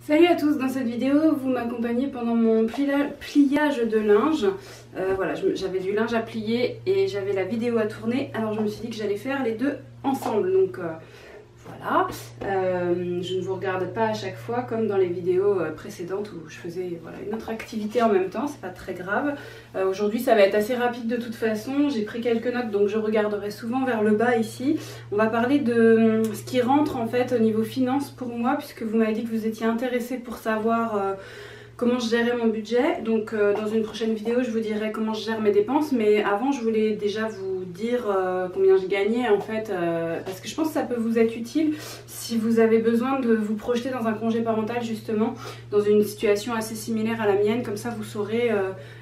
Salut à tous, dans cette vidéo vous m'accompagnez pendant mon pliage de linge. Voilà, j'avais du linge à plier et j'avais la vidéo à tourner, alors je me suis dit que j'allais faire les deux ensemble. Donc voilà, je ne vous regarde pas à chaque fois comme dans les vidéos précédentes où je faisais une autre activité en même temps, c'est pas très grave. Aujourd'hui ça va être assez rapide de toute façon, j'ai pris quelques notes donc je regarderai souvent vers le bas ici. On va parler de ce qui rentre en fait au niveau finance pour moi, puisque vous m'avez dit que vous étiez intéressé pour savoir comment je gérais mon budget. Donc dans une prochaine vidéo je vous dirai comment je gère mes dépenses, mais avant je voulais déjà vous dire combien je gagnais en fait, parce que je pense que ça peut vous être utile si vous avez besoin de vous projeter dans un congé parental, justement dans une situation assez similaire à la mienne. Comme ça vous saurez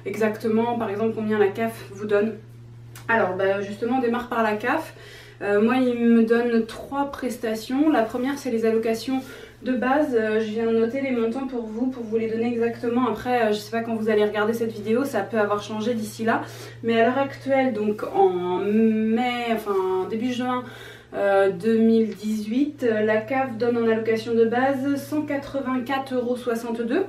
exactement par exemple combien la CAF vous donne. Alors justement on démarre par la CAF. Moi il me donne 3 prestations. La première c'est les allocations de base. Je viens de noter les montants pour vous les donner exactement. Après je sais pas quand vous allez regarder cette vidéo, ça peut avoir changé d'ici là, mais à l'heure actuelle, donc en mai, enfin début juin 2018, la CAF donne en allocation de base 184,62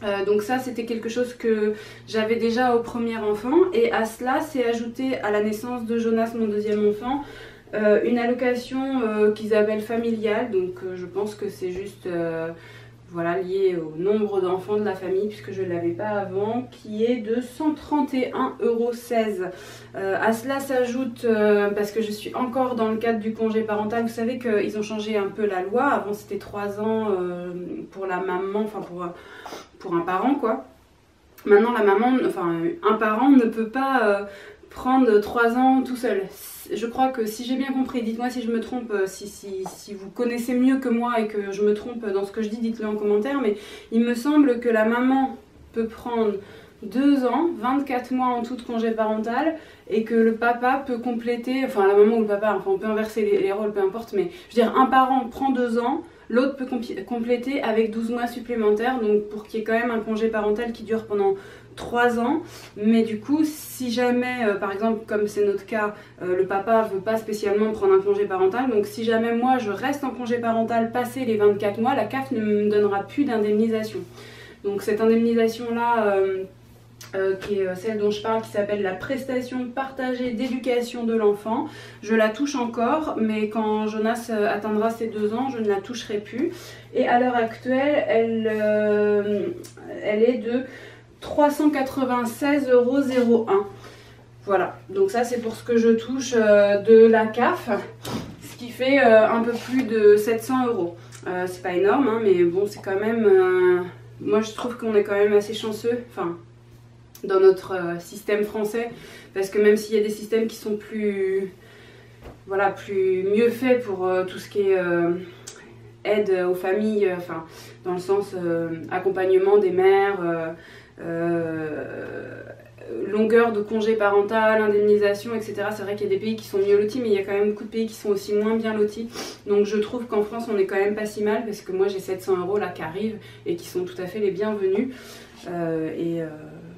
€. Donc ça c'était quelque chose que j'avais déjà au premier enfant, et à cela c'est ajouté à la naissance de Jonas, mon deuxième enfant, une allocation qu'ils appellent familiale. Donc je pense que c'est juste voilà, lié au nombre d'enfants de la famille, puisque je ne l'avais pas avant, qui est de 131,16 €. À cela s'ajoute, parce que je suis encore dans le cadre du congé parental, vous savez qu'ils ont changé un peu la loi. Avant c'était 3 ans pour la maman, enfin pour un parent quoi. Maintenant la maman, enfin un parent ne peut pas prendre 3 ans tout seul. Je crois que si j'ai bien compris, dites-moi si je me trompe, si vous connaissez mieux que moi et que je me trompe dans ce que je dis, dites-le en commentaire, mais il me semble que la maman peut prendre 2 ans, 24 mois en tout de congé parental, et que le papa peut compléter, enfin la maman ou le papa, enfin on peut inverser les rôles, peu importe, mais je veux dire un parent prend 2 ans, l'autre peut compléter avec 12 mois supplémentaires, donc pour qu'il y ait quand même un congé parental qui dure pendant 3 ans. Mais du coup, si jamais, par exemple, comme c'est notre cas, le papa veut pas spécialement prendre un congé parental, donc si jamais moi je reste en congé parental passé les 24 mois, la CAF ne me donnera plus d'indemnisation. Donc cette indemnisation-là, qui est celle dont je parle, qui s'appelle la prestation partagée d'éducation de l'enfant, je la touche encore, mais quand Jonas atteindra ses 2 ans, je ne la toucherai plus. Et à l'heure actuelle, elle est de 396,01 €. Voilà, donc ça c'est pour ce que je touche de la CAF, ce qui fait un peu plus de 700 €. C'est pas énorme, hein, mais bon, c'est quand même... moi je trouve qu'on est quand même assez chanceux, enfin, dans notre système français, parce que même s'il y a des systèmes qui sont plus... voilà, mieux faits pour tout ce qui est... aide aux familles, enfin dans le sens accompagnement des mères, longueur de congé parental, indemnisation, etc. C'est vrai qu'il y a des pays qui sont mieux lotis, mais il y a quand même beaucoup de pays qui sont aussi moins bien lotis. Donc je trouve qu'en France on est quand même pas si mal, parce que moi j'ai 700 € là qui arrivent et qui sont tout à fait les bienvenus.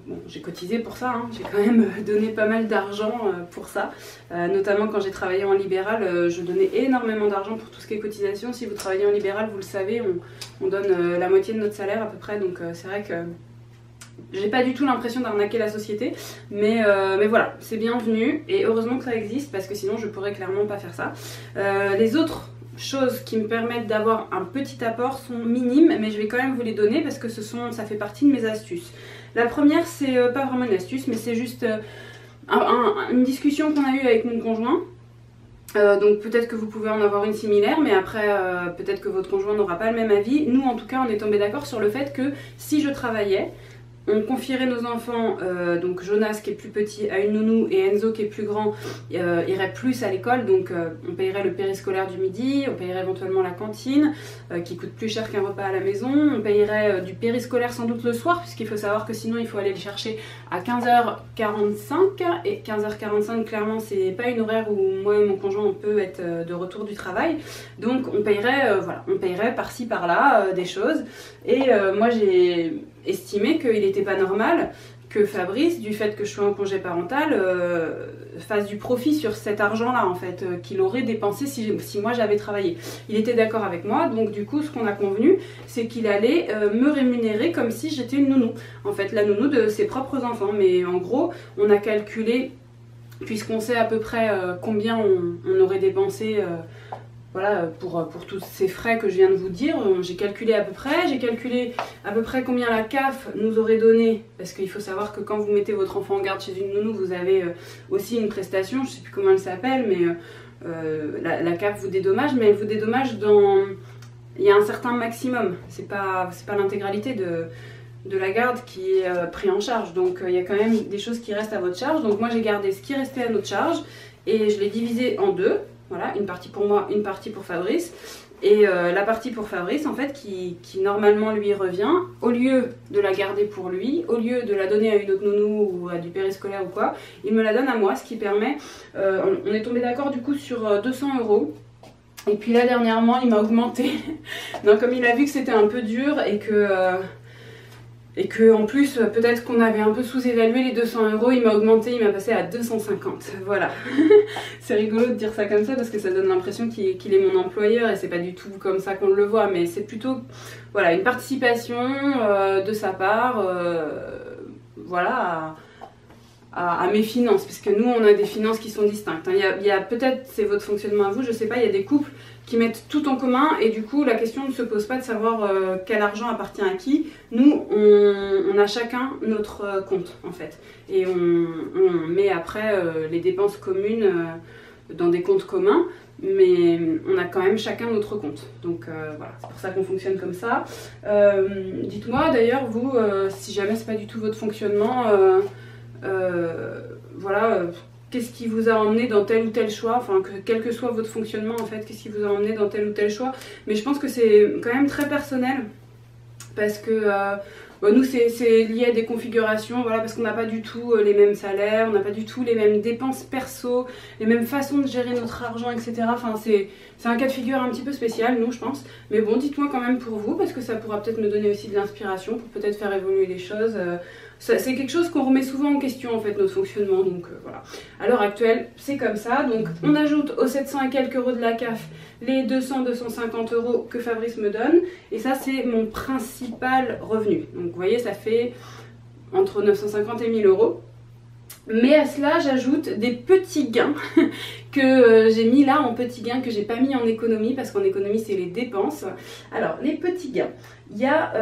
Bon, j'ai cotisé pour ça, hein. J'ai quand même donné pas mal d'argent pour ça, notamment quand j'ai travaillé en libéral, je donnais énormément d'argent pour tout ce qui est cotisation. Si vous travaillez en libéral, vous le savez, on donne la moitié de notre salaire à peu près, donc c'est vrai que j'ai pas du tout l'impression d'arnaquer la société, mais voilà, c'est bienvenu, et heureusement que ça existe, parce que sinon je pourrais clairement pas faire ça. Les autres choses qui me permettent d'avoir un petit apport sont minimes, mais je vais quand même vous les donner parce que ça fait partie de mes astuces. La première, c'est pas vraiment une astuce, mais c'est juste une discussion qu'on a eue avec mon conjoint. Donc peut-être que vous pouvez en avoir une similaire, mais après peut-être que votre conjoint n'aura pas le même avis. Nous en tout cas on est tombé d'accord sur le fait que si je travaillais, on confierait nos enfants, donc Jonas qui est plus petit à une nounou et Enzo qui est plus grand irait plus à l'école, donc on payerait le périscolaire du midi, on payerait éventuellement la cantine qui coûte plus cher qu'un repas à la maison, on payerait du périscolaire sans doute le soir, puisqu'il faut savoir que sinon il faut aller le chercher à 15h45, et 15h45 clairement c'est pas une horaire où moi et mon conjoint on peut être de retour du travail, donc on payerait, voilà, on payerait par-ci par-là des choses. Et moi j'ai estimé qu'il n'était pas normal que Fabrice, du fait que je sois en congé parental, fasse du profit sur cet argent-là, en fait, qu'il aurait dépensé si moi j'avais travaillé. Il était d'accord avec moi, donc du coup, ce qu'on a convenu, c'est qu'il allait me rémunérer comme si j'étais une nounou. En fait, la nounou de ses propres enfants. Mais en gros, on a calculé, puisqu'on sait à peu près combien on aurait dépensé... voilà, pour tous ces frais que je viens de vous dire, j'ai calculé à peu près combien la CAF nous aurait donné, parce qu'il faut savoir que quand vous mettez votre enfant en garde chez une nounou, vous avez aussi une prestation, je ne sais plus comment elle s'appelle, mais la CAF vous dédommage, mais elle vous dédommage dans... Il y a un certain maximum, c'est pas l'intégralité de la garde qui est pris en charge, donc il y a quand même des choses qui restent à votre charge, donc moi j'ai gardé ce qui restait à notre charge, et je l'ai divisé en deux. Voilà, une partie pour moi, une partie pour Fabrice. Et la partie pour Fabrice, en fait, qui normalement lui revient, au lieu de la garder pour lui, au lieu de la donner à une autre nounou ou à du périscolaire ou quoi, il me la donne à moi, ce qui permet... on est tombé d'accord du coup sur 200 €. Et puis là, dernièrement, il m'a augmenté. Donc comme il a vu que c'était un peu dur et que en plus, peut-être qu'on avait un peu sous-évalué les 200 €, il m'a augmenté, il m'a passé à 250. Voilà. C'est rigolo de dire ça comme ça parce que ça donne l'impression qu'il est mon employeur et c'est pas du tout comme ça qu'on le voit, mais c'est plutôt voilà, une participation de sa part voilà, à mes finances, parce que nous on a des finances qui sont distinctes. Il y a peut-être, c'est votre fonctionnement à vous, je sais pas, il y a des couples qui mettent tout en commun et du coup la question ne se pose pas de savoir quel argent appartient à qui. Nous on a chacun notre compte en fait et on met après les dépenses communes dans des comptes communs, mais on a quand même chacun notre compte, donc voilà, c'est pour ça qu'on fonctionne comme ça. Dites-moi d'ailleurs vous, si jamais c'est pas du tout votre fonctionnement, voilà, qu'est-ce qui vous a emmené dans tel ou tel choix, enfin quel que soit votre fonctionnement en fait, qu'est-ce qui vous a emmené dans tel ou tel choix. Mais je pense que c'est quand même très personnel parce que nous c'est lié à des configurations, voilà, parce qu'on n'a pas du tout les mêmes salaires, on n'a pas du tout les mêmes dépenses perso, les mêmes façons de gérer notre argent, etc. Enfin c'est un cas de figure un petit peu spécial, nous je pense, mais bon, dites-moi quand même pour vous, parce que ça pourra peut-être me donner aussi de l'inspiration pour peut-être faire évoluer les choses. C'est quelque chose qu'on remet souvent en question en fait, notre fonctionnement, donc voilà. À l'heure actuelle, c'est comme ça, donc on ajoute aux 700 et quelques euros de la CAF les 200-250 € que Fabrice me donne, et ça c'est mon principal revenu. Donc vous voyez, ça fait entre 950 et 1000 €. Mais à cela, j'ajoute des petits gains que j'ai mis là en petits gains, que j'ai pas mis en économie, parce qu'en économie, c'est les dépenses. Alors, les petits gains, il y a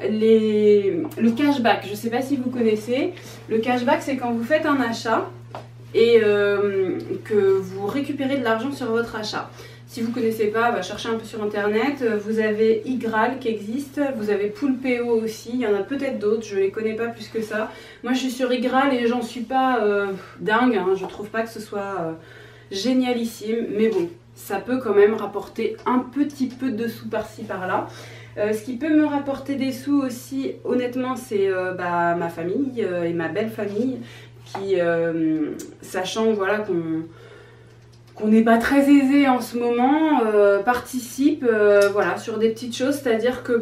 le cashback. Je sais pas si vous connaissez. Le cashback, c'est quand vous faites un achat et que vous récupérez de l'argent sur votre achat. Si vous ne connaissez pas, bah, cherchez un peu sur internet. Vous avez Igral qui existe, vous avez Poolpeo aussi, il y en a peut-être d'autres, je ne les connais pas plus que ça. Moi je suis sur Igral et j'en suis pas dingue, hein. Je trouve pas que ce soit génialissime, mais bon, ça peut quand même rapporter un petit peu de sous par-ci par-là. Ce qui peut me rapporter des sous aussi, honnêtement, c'est ma famille et ma belle famille qui, sachant voilà, qu'on n'est pas très aisé en ce moment, participe voilà, sur des petites choses, c'est-à-dire que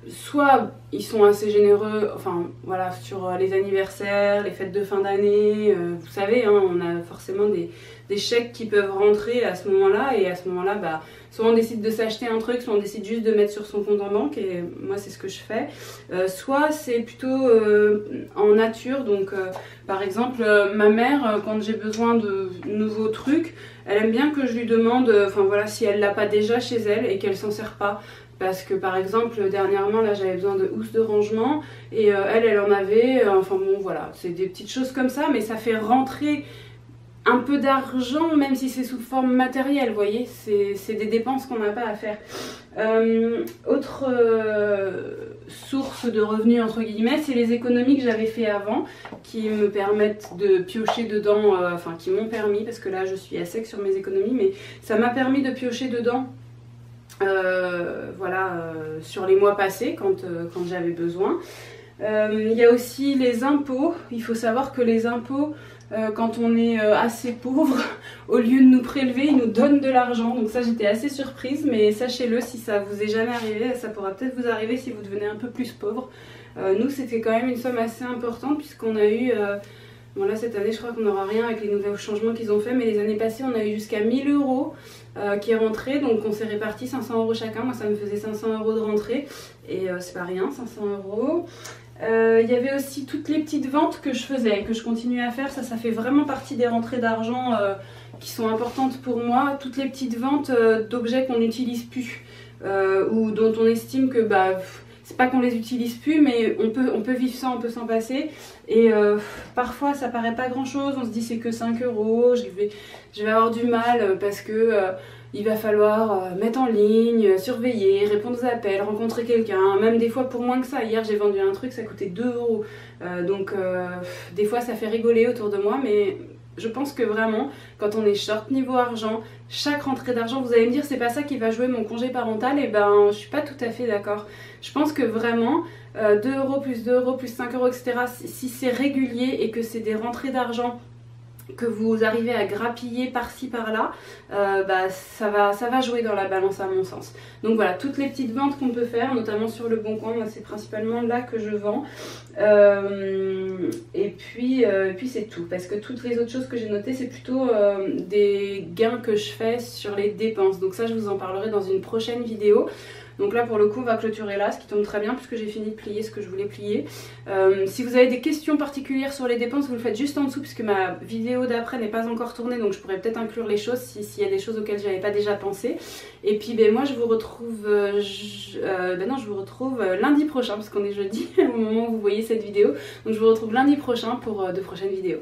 soit ils sont assez généreux, enfin voilà, sur les anniversaires, les fêtes de fin d'année, vous savez, hein, on a forcément des chèques qui peuvent rentrer à ce moment-là, et à ce moment-là, soit on décide de s'acheter un truc, soit on décide juste de mettre sur son compte en banque, et moi c'est ce que je fais. Soit c'est plutôt en nature, donc par exemple ma mère, quand j'ai besoin de nouveaux trucs, elle aime bien que je lui demande, enfin voilà, si elle l'a pas déjà chez elle et qu'elle s'en sert pas. Parce que par exemple dernièrement là j'avais besoin de housse de rangement et elle en avait, enfin bon voilà, c'est des petites choses comme ça, mais ça fait rentrer un peu d'argent même si c'est sous forme matérielle, vous voyez, c'est des dépenses qu'on n'a pas à faire. Autre source de revenus entre guillemets, c'est les économies que j'avais fait avant qui me permettent de piocher dedans, enfin qui m'ont permis, parce que là je suis à sec sur mes économies, mais ça m'a permis de piocher dedans. Voilà, sur les mois passés quand j'avais besoin. Il y a aussi les impôts. Il faut savoir que les impôts, quand on est assez pauvre, au lieu de nous prélever, ils nous donnent de l'argent. Donc ça, j'étais assez surprise, mais sachez-le, si ça vous est jamais arrivé, ça pourra peut-être vous arriver si vous devenez un peu plus pauvre. Nous c'était quand même une somme assez importante puisqu'on a eu, bon là cette année je crois qu'on n'aura rien avec les nouveaux changements qu'ils ont fait, mais les années passées on a eu jusqu'à 1000 € qui est rentré, donc on s'est réparti 500 € chacun. Moi ça me faisait 500 € de rentrée et c'est pas rien, 500 €. Il y avait aussi toutes les petites ventes que je faisais, que je continue à faire, ça fait vraiment partie des rentrées d'argent qui sont importantes pour moi. Toutes les petites ventes d'objets qu'on n'utilise plus ou dont on estime que c'est pas qu'on les utilise plus, mais on peut vivre sans, on peut s'en passer. Et parfois ça paraît pas grand chose, on se dit c'est que 5 €, je vais avoir du mal parce que il va falloir mettre en ligne, surveiller, répondre aux appels, rencontrer quelqu'un, même des fois pour moins que ça. Hier j'ai vendu un truc, ça coûtait 2 €. Donc des fois ça fait rigoler autour de moi, mais je pense que vraiment, quand on est short niveau argent, chaque rentrée d'argent, vous allez me dire c'est pas ça qui va jouer mon congé parental, et ben je suis pas tout à fait d'accord. Je pense que vraiment 2 € plus 2 € plus 5 €, etc., si c'est régulier et que c'est des rentrées d'argent que vous arrivez à grappiller par-ci par-là, ça va jouer dans la balance à mon sens. Donc voilà, toutes les petites ventes qu'on peut faire, notamment sur le Bon Coin, moi c'est principalement là que je vends. Et puis c'est tout, parce que toutes les autres choses que j'ai notées, c'est plutôt des gains que je fais sur les dépenses. Donc ça je vous en parlerai dans une prochaine vidéo. Donc là pour le coup on va clôturer là, ce qui tombe très bien puisque j'ai fini de plier ce que je voulais plier. Si vous avez des questions particulières sur les dépenses, vous le faites juste en dessous puisque ma vidéo d'après n'est pas encore tournée, donc je pourrais peut-être inclure les choses s'il y a des choses auxquelles je n'avais pas déjà pensé. Et puis moi je vous retrouve, je vous retrouve lundi prochain parce qu'on est jeudi au moment où vous voyez cette vidéo. Donc je vous retrouve lundi prochain pour de prochaines vidéos.